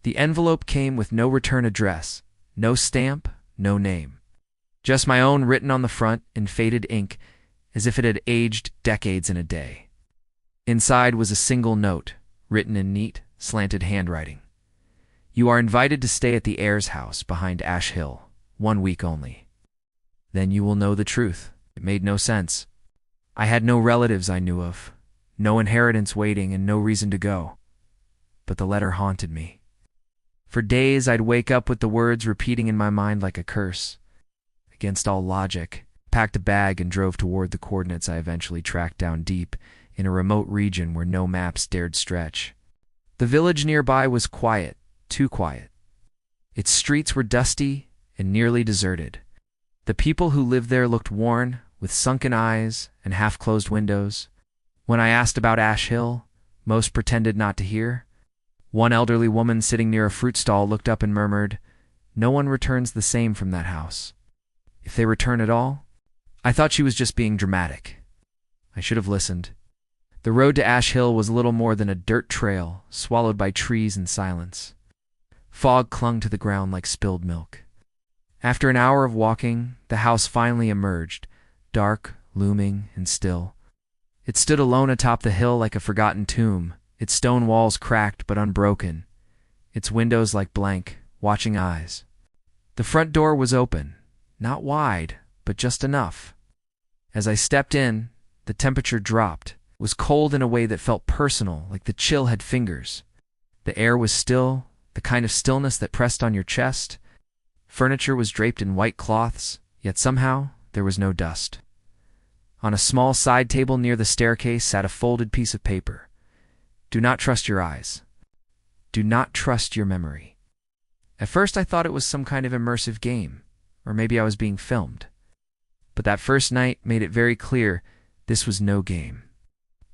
The envelope came with no return address, no stamp, no name. Just my own written on the front in faded ink, as if it had aged decades in a day. Inside was a single note, written in neat, slanted handwriting. You are invited to stay at the heir's house behind Ash Hill, 1 week only. Then you will know the truth. It made no sense. I had no relatives I knew of, no inheritance waiting, and no reason to go. But the letter haunted me. For days I'd wake up with the words repeating in my mind like a curse. Against all logic, packed a bag and drove toward the coordinates I eventually tracked down deep in a remote region where no maps dared stretch. The village nearby was quiet, too quiet. Its streets were dusty and nearly deserted. The people who lived there looked worn, with sunken eyes and half-closed windows. When I asked about Ash Hill, most pretended not to hear. One elderly woman sitting near a fruit stall looked up and murmured, "No one returns the same from that house. If they return at all." I thought she was just being dramatic. I should have listened. The road to Ash Hill was little more than a dirt trail, swallowed by trees and silence. Fog clung to the ground like spilled milk. After an hour of walking, the house finally emerged, dark, looming, and still. It stood alone atop the hill like a forgotten tomb, its stone walls cracked but unbroken, its windows like blank, watching eyes. The front door was open, not wide, but just enough. As I stepped in, the temperature dropped. It was cold in a way that felt personal, like the chill had fingers. The air was still, the kind of stillness that pressed on your chest. Furniture was draped in white cloths, yet somehow there was no dust. On a small side table near the staircase sat a folded piece of paper. Do not trust your eyes. Do not trust your memory. At first I thought it was some kind of immersive game, or maybe I was being filmed. But that first night made it very clear this was no game.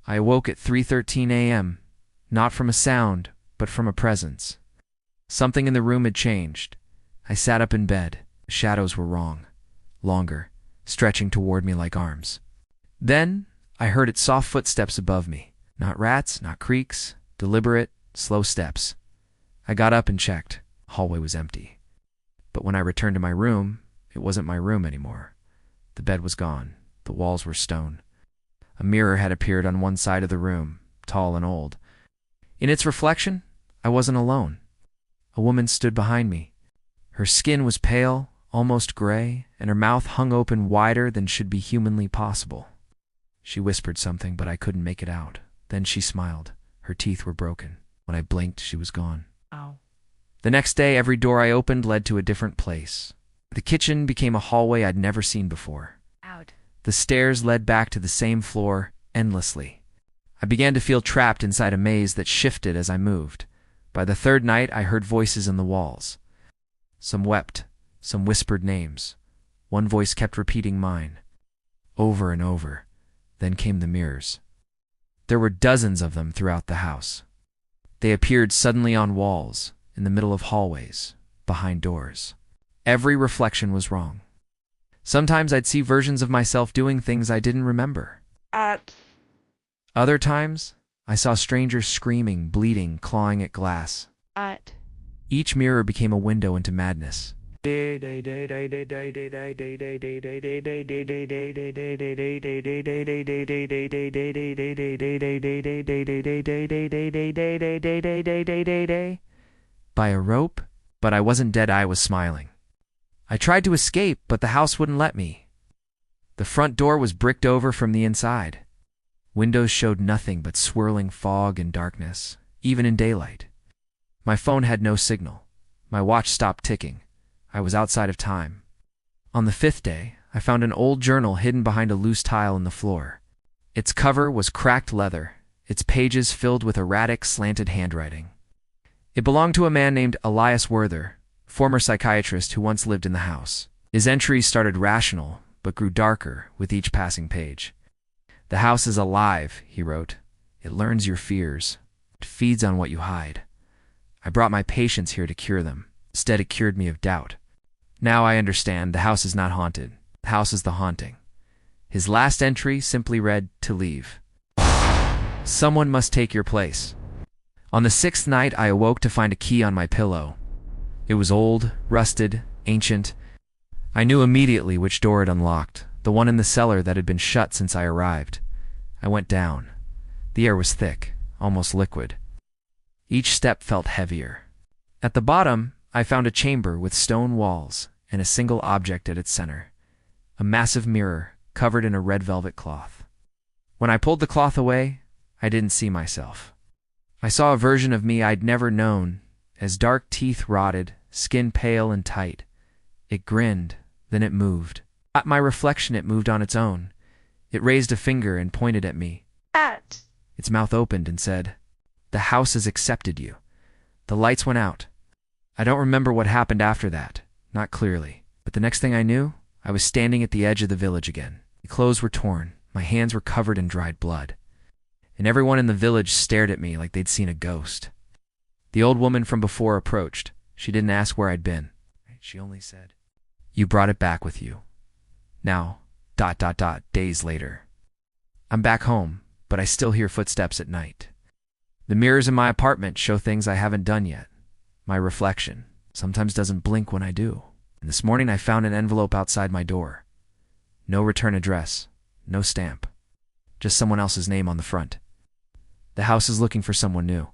I awoke at 3:13 a.m., not from a sound, but from a presence. Something in the room had changed. I sat up in bed. The shadows were wrong, longer, stretching toward me like arms. Then I heard its soft footsteps above me. Not rats, not creaks, deliberate, slow steps. I got up and checked. The hallway was empty. But when I returned to my room, it wasn't my room anymore. The bed was gone. The walls were stone. A mirror had appeared on one side of the room, tall and old. In its reflection, I wasn't alone. A woman stood behind me. Her skin was pale, almost gray, and her mouth hung open wider than should be humanly possible. She whispered something, but I couldn't make it out. Then she smiled. Her teeth were broken. When I blinked, she was gone. Ow. The next day, every door I opened led to a different place. The kitchen became a hallway I'd never seen before. Out. The stairs led back to the same floor, endlessly. I began to feel trapped inside a maze that shifted as I moved. By the third night, I heard voices in the walls. Some wept, some whispered names. One voice kept repeating mine, over and over. Then came the mirrors. There were dozens of them throughout the house. They appeared suddenly on walls, in the middle of hallways, behind doors. Every reflection was wrong. Sometimes I'd see versions of myself doing things I didn't remember. Other times, I saw strangers screaming, bleeding, clawing at glass. Each mirror became a window into madness. By a rope, but I wasn't dead. I was smiling. I tried to escape, but the house wouldn't let me. The front door was bricked over from the inside. Windows showed nothing but swirling fog and darkness, even in daylight. My phone had no signal. My watch stopped ticking. I was outside of time. On the 5th day, I found an old journal hidden behind a loose tile in the floor. Its cover was cracked leather, its pages filled with erratic, slanted handwriting. It belonged to a man named Elias Werther, former psychiatrist who once lived in the house. His entries started rational, but grew darker with each passing page. "The house is alive," he wrote. "It learns your fears. It feeds on what you hide. I brought my patients here to cure them. Instead, it cured me of doubt. Now I understand the house is not haunted. The house is the haunting." His last entry simply read, "To leave. Someone must take your place." On the sixth night, I awoke to find a key on my pillow. It was old, rusted, ancient. I knew immediately which door it unlocked, the one in the cellar that had been shut since I arrived. I went down. The air was thick, almost liquid. Each step felt heavier. At the bottom, I found a chamber with stone walls and a single object at its center, a massive mirror covered in a red velvet cloth. When I pulled the cloth away, I didn't see myself. I saw a version of me I'd never known, as dark teeth rotted, skin pale and tight. It grinned, then it moved. At my reflection, it moved on its own. It raised a finger and pointed at me. At. Its mouth opened and said, "The house has accepted you." The lights went out. I don't remember what happened after that, not clearly. But the next thing I knew, I was standing at the edge of the village again. My clothes were torn, my hands were covered in dried blood. And everyone in the village stared at me like they'd seen a ghost. The old woman from before approached. She didn't ask where I'd been. She only said, "You brought it back with you. Now, ... days later. I'm back home, but I still hear footsteps at night. The mirrors in my apartment show things I haven't done yet. My reflection sometimes doesn't blink when I do. And this morning I found an envelope outside my door. No return address, no stamp. Just someone else's name on the front. The house is looking for someone new.